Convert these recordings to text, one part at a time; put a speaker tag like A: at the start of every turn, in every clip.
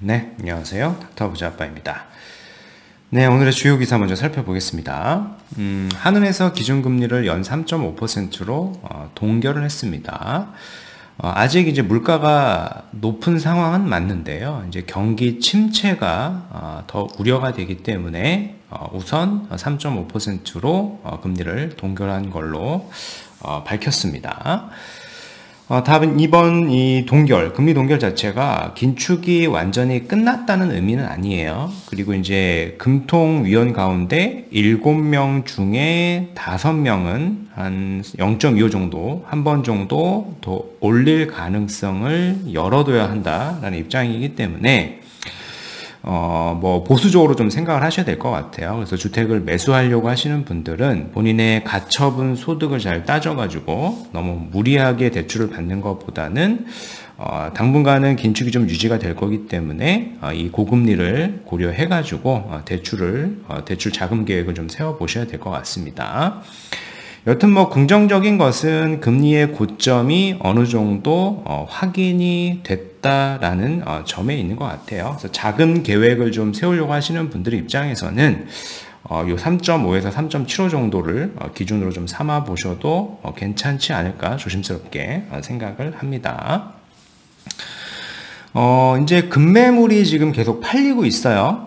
A: 네, 안녕하세요. 닥터부자 아빠입니다. 네, 오늘의 주요 기사 먼저 살펴보겠습니다. 한은에서 기준금리를 연 3.5%로 동결을 했습니다. 아직 이제 물가가 높은 상황은 맞는데요. 이제 경기 침체가 더 우려가 되기 때문에 우선 3.5%로 금리를 동결한 걸로 밝혔습니다. 답은 2번 이 금리 동결 자체가 긴축이 완전히 끝났다는 의미는 아니에요. 그리고 이제 금통위원 가운데 7명 중에 5명은 한 0.25 정도, 한 번 정도 더 올릴 가능성을 열어둬야 한다라는 입장이기 때문에 보수적으로 좀 생각을 하셔야 될 것 같아요. 그래서 주택을 매수하려고 하시는 분들은 본인의 가처분 소득을 잘 따져가지고 너무 무리하게 대출을 받는 것보다는 당분간은 긴축이 좀 유지가 될 거기 때문에 이 고금리를 고려해가지고 대출 자금 계획을 좀 세워보셔야 될 것 같습니다. 여튼 긍정적인 것은 금리의 고점이 어느 정도 확인이 됐다라는 점에 있는 것 같아요. 그래서 자금 계획을 좀 세우려고 하시는 분들 입장에서는 요 3.5에서 3.75 정도를 기준으로 좀 삼아 보셔도 괜찮지 않을까 조심스럽게 생각을 합니다. 이제 급매물이 지금 계속 팔리고 있어요.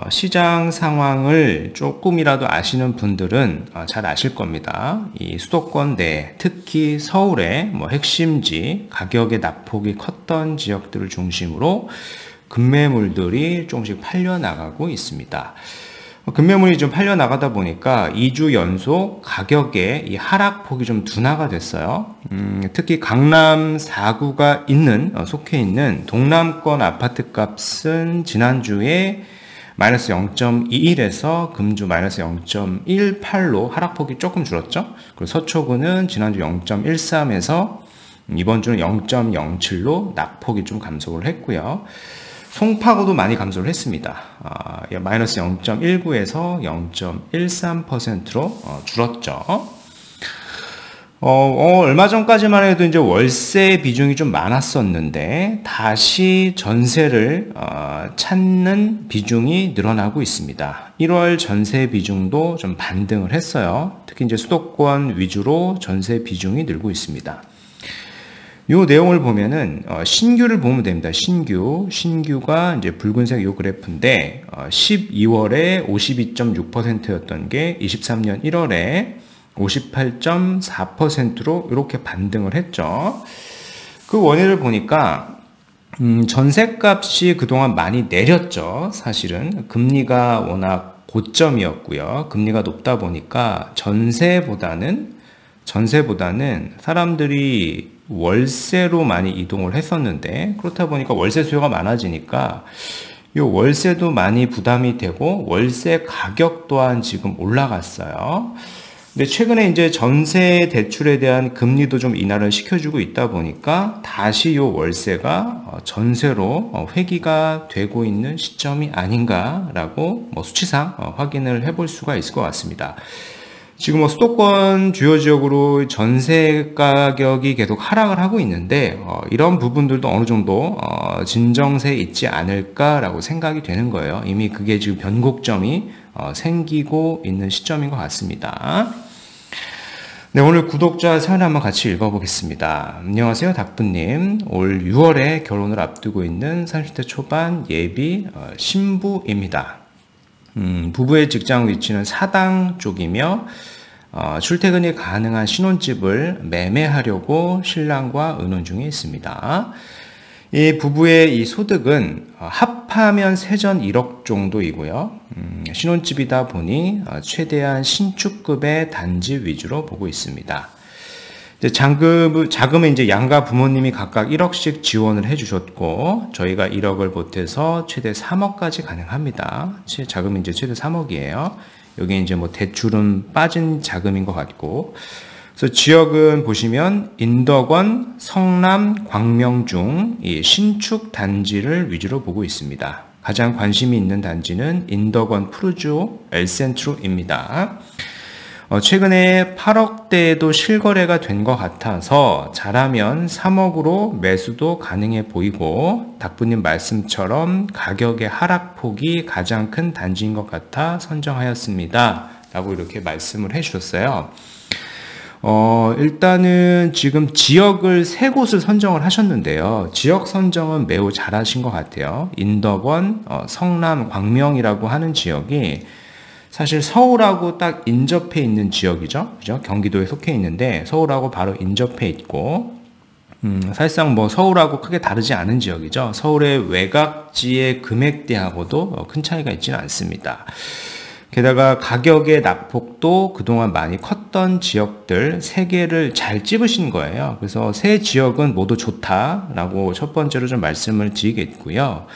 A: 시장 상황을 조금이라도 아시는 분들은 잘 아실 겁니다. 이 수도권 내, 특히 서울의 핵심지, 가격의 낙폭이 컸던 지역들을 중심으로 급매물들이 조금씩 팔려나가고 있습니다. 급매물이 좀 팔려나가다 보니까 2주 연속 가격의 이 하락폭이 좀 둔화가 됐어요. 특히 강남 4구가 속해 있는 동남권 아파트 값은 지난주에 마이너스 0.21에서 금주 마이너스 0.18로 하락폭이 조금 줄었죠. 그리고 서초구는 지난주 0.13에서 이번 주는 0.07로 낙폭이 좀 감소를 했고요. 송파구도 많이 감소를 했습니다. 마이너스 0.19에서 0.13%로 줄었죠. 얼마 전까지만 해도 이제 월세 비중이 좀 많았었는데 다시 전세를 찾는 비중이 늘어나고 있습니다. 1월 전세 비중도 좀 반등을 했어요. 특히 이제 수도권 위주로 전세 비중이 늘고 있습니다. 요 내용을 보면은 신규를 보면 됩니다. 신규가 이제 붉은색 요 그래프인데 12월에 52.6%였던 게 23년 1월에 58.4%로 이렇게 반등을 했죠. 그 원인을 보니까 전셋값이 그동안 많이 내렸죠. 사실은 금리가 워낙 고점이었고요. 금리가 높다 보니까 전세보다는 사람들이 월세로 많이 이동을 했었는데 그렇다 보니까 월세 수요가 많아지니까 이 월세도 많이 부담이 되고 월세 가격 또한 지금 올라갔어요. 근데 최근에 이제 전세 대출에 대한 금리도 좀 인하를 시켜주고 있다 보니까 다시 이 월세가 전세로 회귀가 되고 있는 시점이 아닌가라고 수치상 확인을 해볼 수가 있을 것 같습니다. 지금 수도권 주요 지역으로 전세 가격이 계속 하락을 하고 있는데 이런 부분들도 어느 정도 진정세에 있지 않을까라고 생각이 되는 거예요. 이미 그게 지금 변곡점이 생기고 있는 시점인 것 같습니다. 네, 오늘 구독자 사연 한번 같이 읽어보겠습니다. 안녕하세요, 닥부님. 올 6월에 결혼을 앞두고 있는 30대 초반 예비 신부입니다. 부부의 직장 위치는 사당 쪽이며 출퇴근이 가능한 신혼집을 매매하려고 신랑과 의논 중에 있습니다. 이 부부의 이 소득은 합하면 세전 1억 정도이고요. 신혼집이다 보니 최대한 신축급의 단지 위주로 보고 있습니다. 자금은 이제 양가 부모님이 각각 1억씩 지원을 해주셨고, 저희가 1억을 보태서 최대 3억까지 가능합니다. 자금이 이제 최대 3억이에요. 여기 이제 대출은 빠진 자금인 것 같고, 그래서 지역은 보시면 인덕원, 성남, 광명중 이 신축 단지를 위주로 보고 있습니다. 가장 관심이 있는 단지는 인덕원 푸르지오 엘센트로입니다. 최근에 8억대에도 실거래가 된 것 같아서 잘하면 3억으로 매수도 가능해 보이고 닥부님 말씀처럼 가격의 하락폭이 가장 큰 단지인 것 같아 선정하였습니다. 라고 이렇게 말씀을 해주셨어요. 일단은 지금 지역을 3곳을 선정을 하셨는데요. 지역 선정은 매우 잘하신 것 같아요. 인덕원, 성남, 광명이라고 하는 지역이 사실 서울하고 딱 인접해 있는 지역이죠. 그죠? 경기도에 속해 있는데 서울하고 바로 인접해 있고, 사실상 뭐 서울하고 크게 다르지 않은 지역이죠. 서울의 외곽지의 금액대하고도 큰 차이가 있지는 않습니다. 게다가 가격의 낙폭도 그동안 많이 컸던 지역들 3개를 잘 찝으신 거예요. 그래서 3 지역은 모두 좋다라고 첫 번째로 좀 말씀을 드리겠고요.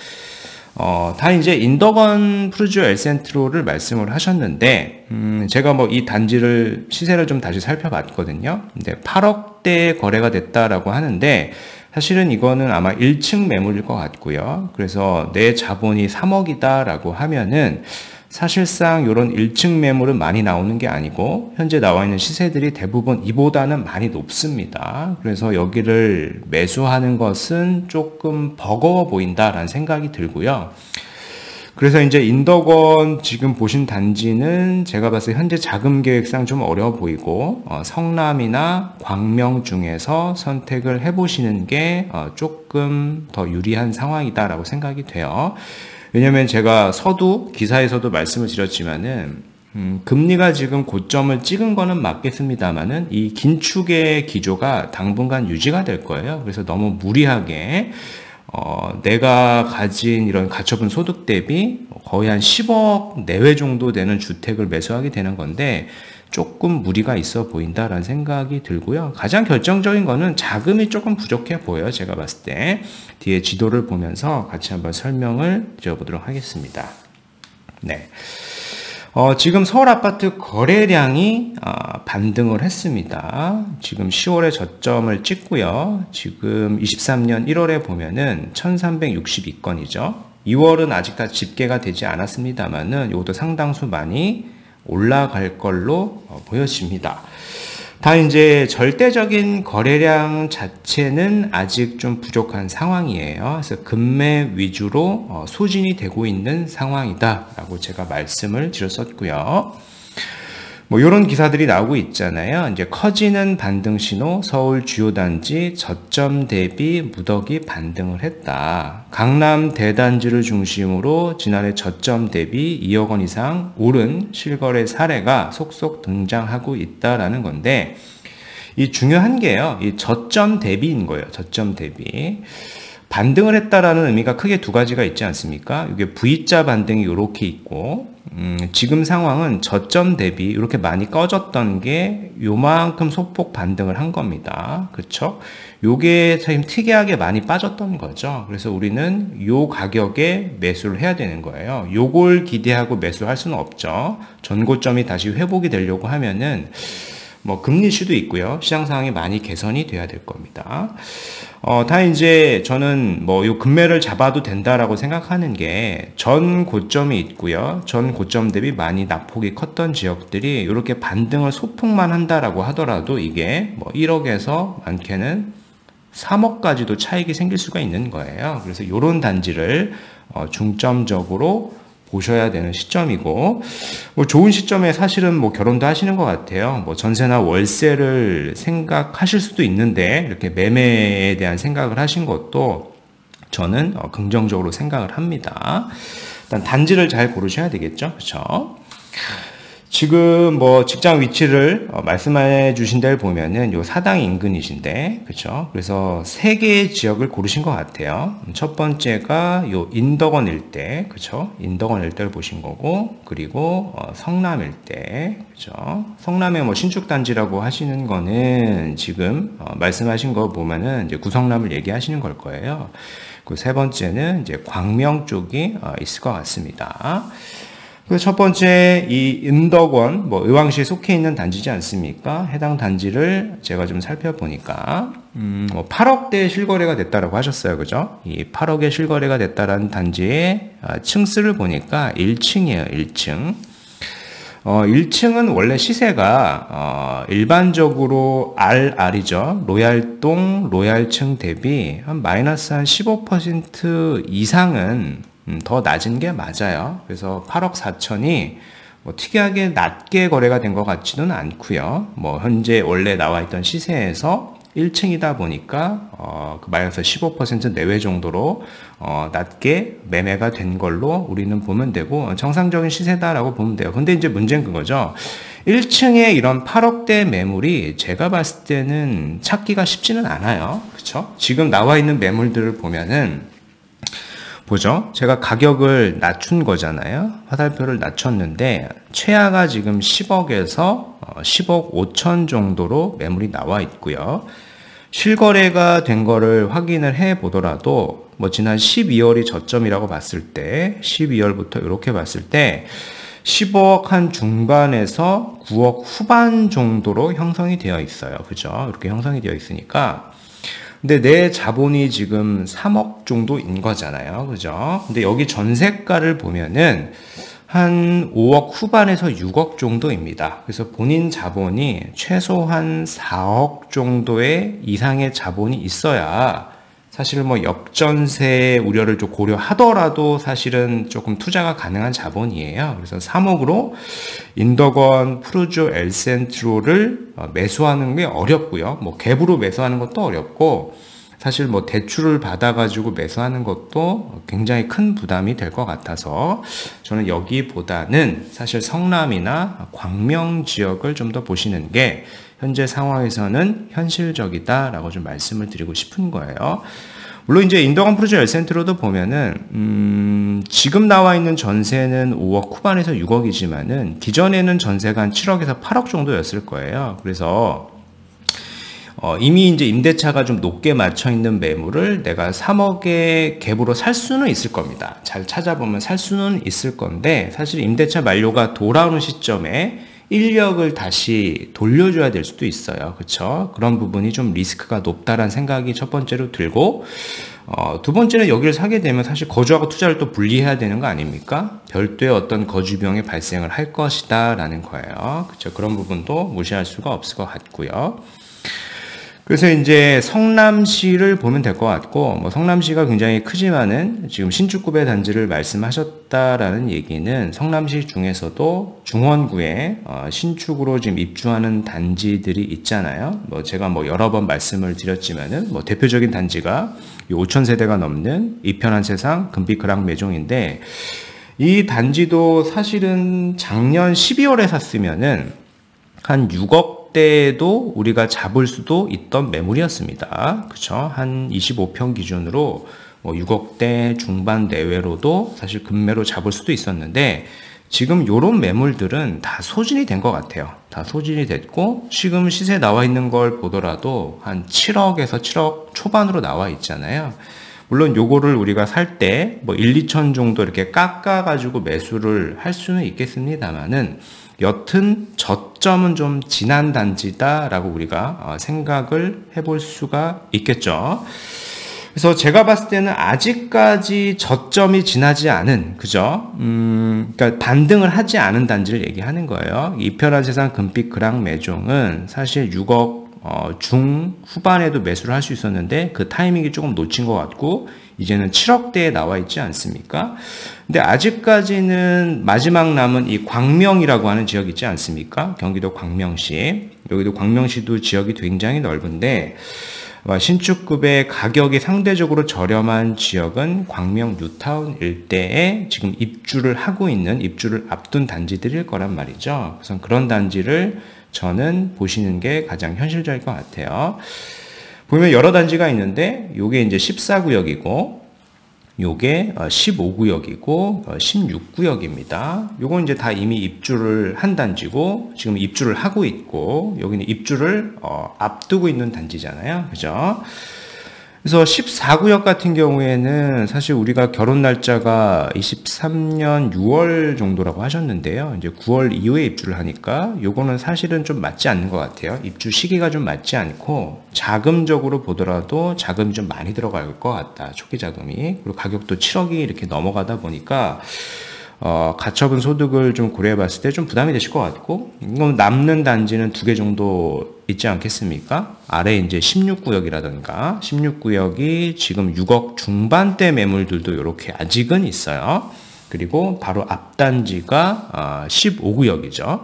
A: 다 이제 인덕원 푸르지오 엘센트로를 말씀을 하셨는데, 제가 뭐 이 단지를 시세를 좀 다시 살펴봤거든요. 근데 8억대 거래가 됐다라고 하는데, 사실은 이거는 아마 1층 매물일 것 같고요. 그래서 내 자본이 3억이다라고 하면은 사실상 이런 1층 매물은 많이 나오는 게 아니고 현재 나와 있는 시세들이 대부분 이보다는 많이 높습니다. 그래서 여기를 매수하는 것은 조금 버거워 보인다라는 생각이 들고요. 그래서 이제 인덕원 지금 보신 단지는 제가 봤을 때 현재 자금 계획상 좀 어려워 보이고 성남이나 광명 중에서 선택을 해보시는 게 조금 더 유리한 상황이다라고 생각이 돼요. 왜냐면 제가 서두 기사에서도 말씀을 드렸지만은 금리가 지금 고점을 찍은 거는 맞겠습니다만은 이 긴축의 기조가 당분간 유지가 될 거예요. 그래서 너무 무리하게 내가 가진 이런 가처분 소득 대비 거의 한 10억 내외 정도 되는 주택을 매수하게 되는 건데 조금 무리가 있어 보인다라는 생각이 들고요. 가장 결정적인 거는 자금이 조금 부족해 보여요. 제가 봤을 때. 뒤에 지도를 보면서 같이 한번 설명을 드려보도록 하겠습니다. 네. 지금 서울 아파트 거래량이 반등을 했습니다. 지금 10월에 저점을 찍고요. 지금 23년 1월에 보면은 1362건이죠. 2월은 아직 다 집계가 되지 않았습니다만은 이것도 상당수 많이 올라갈 걸로 보여집니다. 다 이제 절대적인 거래량 자체는 아직 좀 부족한 상황이에요. 그래서 급매 위주로 소진이 되고 있는 상황이다라고 제가 말씀을 드렸었고요. 뭐 이런 기사들이 나오고 있잖아요. 이제 커지는 반등 신호, 서울 주요 단지 저점 대비 무더기 반등을 했다. 강남 대단지를 중심으로 지난해 저점 대비 2억 원 이상 오른 실거래 사례가 속속 등장하고 있다라는 건데, 이 중요한 게요. 이 저점 대비인 거예요. 저점 대비. 반등을 했다라는 의미가 크게 2가지가 있지 않습니까? 이게 V자 반등이 이렇게 있고, 지금 상황은 저점 대비 이렇게 많이 꺼졌던 게 요만큼 소폭 반등을 한 겁니다. 그렇죠? 요게 참 특이하게 많이 빠졌던 거죠. 그래서 우리는 요 가격에 매수를 해야 되는 거예요. 요걸 기대하고 매수할 수는 없죠. 전고점이 다시 회복이 되려고 하면은 뭐 금리 이슈도 있고요. 시장 상황이 많이 개선이 돼야 될 겁니다. 다 이제 저는 뭐 요 금매를 잡아도 된다라고 생각하는 게 전 고점이 있고요. 전 고점 대비 많이 낙폭이 컸던 지역들이 이렇게 반등을 소폭만 한다라고 하더라도 이게 뭐 1억에서 많게는 3억까지도 차익이 생길 수가 있는 거예요. 그래서 요런 단지를 중점적으로 보셔야 되는 시점이고, 뭐 좋은 시점에 사실은 뭐 결혼도 하시는 것 같아요. 뭐 전세나 월세를 생각하실 수도 있는데 이렇게 매매에 대한 생각을 하신 것도 저는 긍정적으로 생각을 합니다. 일단 단지를 잘 고르셔야 되겠죠, 그렇죠? 지금 뭐 직장 위치를 말씀해 주신 데를 보면은 요 사당 인근이신데, 그렇죠? 그래서 3개의 지역을 고르신 것 같아요. 첫 번째가 요 인덕원 일대, 그렇죠? 인덕원 일대를 보신 거고, 그리고 성남 일대, 그렇죠? 성남의 뭐 신축 단지라고 하시는 거는 지금 말씀하신 거 보면은 이제 구성남을 얘기하시는 걸 거예요. 그 3번째는 이제 광명 쪽이 있을 것 같습니다. 첫 번째 이 인덕원 뭐 의왕시에 속해 있는 단지지 않습니까? 해당 단지를 제가 좀 살펴보니까 뭐 8억대 실거래가 됐다라고 하셨어요, 그죠? 이 8억에 실거래가 됐다라는 단지의 층수를 보니까 1층이에요, 1층. 1층은 원래 시세가 일반적으로 RR이죠. 로얄동, 로얄층 대비 한 마이너스 한 15% 이상은 더 낮은 게 맞아요. 그래서 8억 4천이 뭐 특이하게 낮게 거래가 된 것 같지는 않고요. 뭐 현재 원래 나와 있던 시세에서 1층이다 보니까 그 마이너스 15% 내외 정도로 낮게 매매가 된 걸로 우리는 보면 되고 정상적인 시세다라고 보면 돼요. 근데 이제 문제는 그거죠. 1층에 이런 8억대 매물이 제가 봤을 때는 찾기가 쉽지는 않아요. 그렇죠? 지금 나와 있는 매물들을 보면은 보죠. 제가 가격을 낮춘 거잖아요. 화살표를 낮췄는데 최하가 지금 10억에서 10억 5천 정도로 매물이 나와 있고요. 실거래가 된 거를 확인을 해 보더라도 뭐 지난 12월이 저점이라고 봤을 때 12월부터 이렇게 봤을 때 10억 한 중반에서 9억 후반 정도로 형성이 되어 있어요. 그죠? 이렇게 형성이 되어 있으니까 근데 내 자본이 지금 3억 정도인 거잖아요. 그죠? 근데 여기 전세가를 보면은 한 5억 후반에서 6억 정도입니다. 그래서 본인 자본이 최소한 4억 정도의 이상의 자본이 있어야 사실 뭐 역전세 우려를 좀 고려하더라도 사실은 조금 투자가 가능한 자본이에요. 그래서 3억으로 인덕원, 푸르조, 엘센트로를 매수하는 게 어렵고요. 뭐 갭으로 매수하는 것도 어렵고 사실 뭐 대출을 받아가지고 매수하는 것도 굉장히 큰 부담이 될 것 같아서 저는 여기보다는 사실 성남이나 광명 지역을 좀 더 보시는 게 현재 상황에서는 현실적이다라고 좀 말씀을 드리고 싶은 거예요. 물론 이제 인덕원 프로젝트 엘센트로도 보면은 지금 나와 있는 전세는 5억 후반에서 6억이지만은 기존에는 전세가 한 7억에서 8억 정도였을 거예요. 그래서 이미 이제 임대차가 좀 높게 맞춰 있는 매물을 내가 3억의 갭으로 살 수는 있을 겁니다. 잘 찾아보면 살 수는 있을 건데 사실 임대차 만료가 돌아오는 시점에 인력을 다시 돌려줘야 될 수도 있어요. 그렇죠? 그런 부분이 좀 리스크가 높다라는 생각이 첫 번째로 들고 두 번째는 여기를 사게 되면 사실 거주하고 투자를 또 분리해야 되는 거 아닙니까? 별도의 어떤 거주 비용이 발생을 할 것이다 라는 거예요. 그렇죠? 그런 부분도 무시할 수가 없을 것 같고요. 그래서 이제 성남시를 보면 될 것 같고, 뭐 성남시가 굉장히 크지만은 지금 신축구배 단지를 말씀하셨다라는 얘기는 성남시 중에서도 중원구에 신축으로 지금 입주하는 단지들이 있잖아요. 뭐 제가 뭐 여러 번 말씀을 드렸지만은 뭐 대표적인 단지가 5,000세대가 넘는 이편한 세상 금빛그랑 매종인데 이 단지도 사실은 작년 12월에 샀으면은 한 6억 대도 우리가 잡을 수도 있던 매물이었습니다. 그쵸? 한 25평 기준으로 뭐 6억대 중반 내외로도 사실 금매로 잡을 수도 있었는데 지금 요런 매물들은 다 소진이 된 것 같아요. 다 소진이 됐고 지금 시세 나와 있는 걸 보더라도 한 7억에서 7억 초반으로 나와 있잖아요. 물론 요거를 우리가 살 때 뭐 1, 2천 정도 이렇게 깎아가지고 매수를 할 수는 있겠습니다만은 여튼 저점은 좀 지난 단지다라고 우리가 생각을 해볼 수가 있겠죠. 그래서 제가 봤을 때는 아직까지 저점이 지나지 않은, 그죠? 그러니까 반등을 하지 않은 단지를 얘기하는 거예요. 이편한 세상 금빛 그랑 매종은 사실 6억 중 후반에도 매수를 할 수 있었는데 그 타이밍이 조금 놓친 것 같고 이제는 7억대에 나와 있지 않습니까? 근데 아직까지는 마지막 남은 이 광명이라고 하는 지역 있지 않습니까? 경기도 광명시. 여기도 광명시도 지역이 굉장히 넓은데 신축급의 가격이 상대적으로 저렴한 지역은 광명 뉴타운 일대에 지금 입주를 하고 있는 입주를 앞둔 단지들일 거란 말이죠. 그래서 그런 단지를 저는 보시는 게 가장 현실적일 것 같아요. 보면 여러 단지가 있는데 요게 이제 14구역이고 요게 15구역이고 16구역입니다. 요건 이제 다 이미 입주를 한 단지고 지금 입주를 하고 있고 여기는 입주를 앞두고 있는 단지잖아요. 그죠? 그래서 14구역 같은 경우에는 사실 우리가 결혼 날짜가 23년 6월 정도라고 하셨는데요. 이제 9월 이후에 입주를 하니까 요거는 사실은 좀 맞지 않는 것 같아요. 입주 시기가 좀 맞지 않고 자금적으로 보더라도 자금이 좀 많이 들어갈 것 같다. 초기 자금이. 그리고 가격도 7억이 이렇게 넘어가다 보니까 가처분 소득을 좀 고려해 봤을 때 좀 부담이 되실 것 같고, 이건 남는 단지는 2개 정도 있지 않겠습니까? 아래 이제 16구역이라든가, 16구역이 지금 6억 중반대 매물들도 이렇게 아직은 있어요. 그리고 바로 앞 단지가 15구역이죠.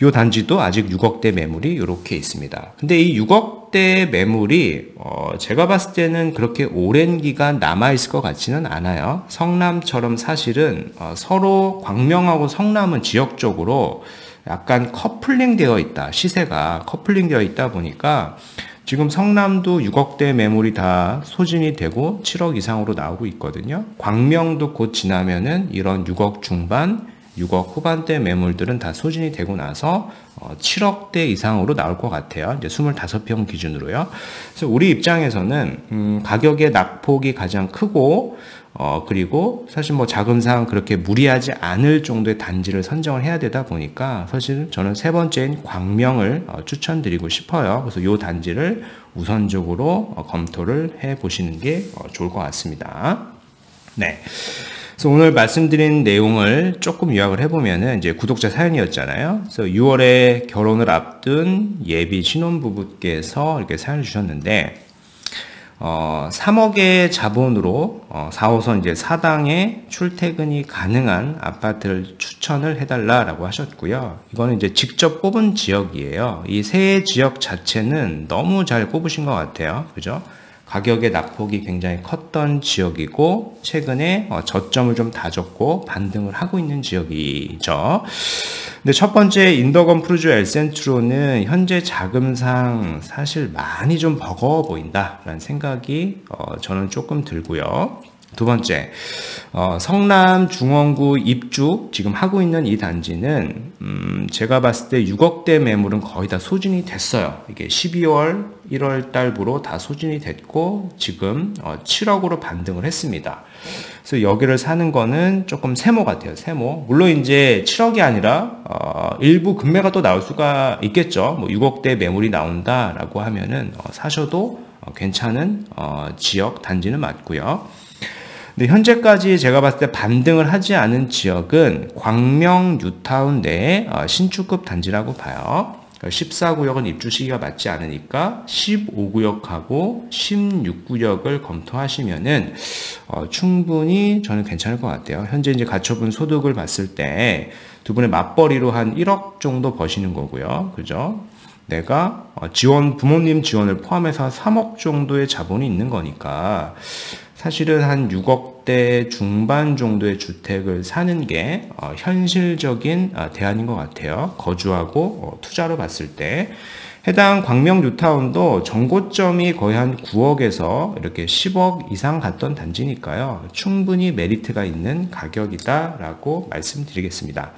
A: 이 단지도 아직 6억대 매물이 이렇게 있습니다. 근데 이 6억대 매물이 제가 봤을 때는 그렇게 오랜 기간 남아있을 것 같지는 않아요. 성남처럼 사실은 서로 광명하고 성남은 지역적으로 약간 커플링 되어 있다. 시세가 커플링 되어 있다 보니까 지금 성남도 6억대 매물이 다 소진이 되고 7억 이상으로 나오고 있거든요. 광명도 곧 지나면은 이런 6억 중반, 6억 후반대 매물들은 다 소진이 되고 나서 7억대 이상으로 나올 것 같아요. 이제 25평 기준으로요. 그래서 우리 입장에서는 가격의 낙폭이 가장 크고 그리고 사실 뭐 자금상 그렇게 무리하지 않을 정도의 단지를 선정을 해야 되다 보니까 사실 저는 세 번째인 광명을 추천드리고 싶어요. 그래서 이 단지를 우선적으로 검토를 해 보시는 게 좋을 것 같습니다. 네. 그래서 오늘 말씀드린 내용을 조금 요약을 해보면은 이제 구독자 사연이었잖아요. 그래서 6월에 결혼을 앞둔 예비 신혼부부께서 이렇게 사연을 주셨는데, 3억의 자본으로 4호선 이제 사당에 출퇴근이 가능한 아파트를 추천을 해달라라고 하셨고요. 이거는 이제 직접 꼽은 지역이에요. 이 세 지역 자체는 너무 잘 꼽으신 것 같아요. 그죠? 가격의 낙폭이 굉장히 컸던 지역이고 최근에 저점을 좀 다졌고 반등을 하고 있는 지역이죠. 근데 첫 번째 인더건 프루주 엘센트로는 현재 자금상 사실 많이 좀 버거워 보인다라는 생각이 저는 조금 들고요. 두 번째, 성남 중원구 입주 지금 하고 있는 이 단지는 제가 봤을 때 6억대 매물은 거의 다 소진이 됐어요. 이게 12월, 1월 달부로 다 소진이 됐고 지금 7억으로 반등을 했습니다. 그래서 여기를 사는 거는 조금 세모 같아요. 세모. 물론 이제 7억이 아니라 일부 금매가 또 나올 수가 있겠죠. 뭐 6억대 매물이 나온다라고 하면은 사셔도 괜찮은 지역 단지는 맞고요. 근데 현재까지 제가 봤을 때 반등을 하지 않은 지역은 광명 뉴타운 내에 신축급 단지라고 봐요. 14구역은 입주 시기가 맞지 않으니까 15구역하고 16구역을 검토하시면은 충분히 저는 괜찮을 것 같아요. 현재 이제 가처분 소득을 봤을 때 두 분의 맞벌이로 한 1억 정도 버시는 거고요. 그죠? 내가 부모님 지원을 포함해서 3억 정도의 자본이 있는 거니까 사실은 한 6억대 중반 정도의 주택을 사는 게 현실적인 대안인 것 같아요. 거주하고 투자로 봤을 때. 해당 광명 뉴타운도 정고점이 거의 한 9억에서 이렇게 10억 이상 갔던 단지니까요. 충분히 메리트가 있는 가격이다라고 말씀드리겠습니다.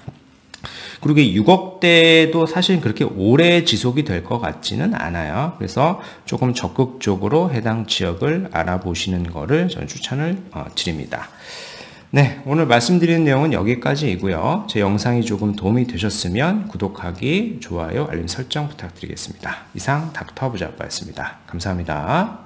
A: 그리고 이 6억대도 사실 그렇게 오래 지속이 될 것 같지는 않아요. 그래서 조금 적극적으로 해당 지역을 알아보시는 거를 저는 추천을 드립니다. 네, 오늘 말씀드린 내용은 여기까지이고요. 제 영상이 조금 도움이 되셨으면 구독하기, 좋아요, 알림 설정 부탁드리겠습니다. 이상 닥터 부자아빠였습니다. 감사합니다.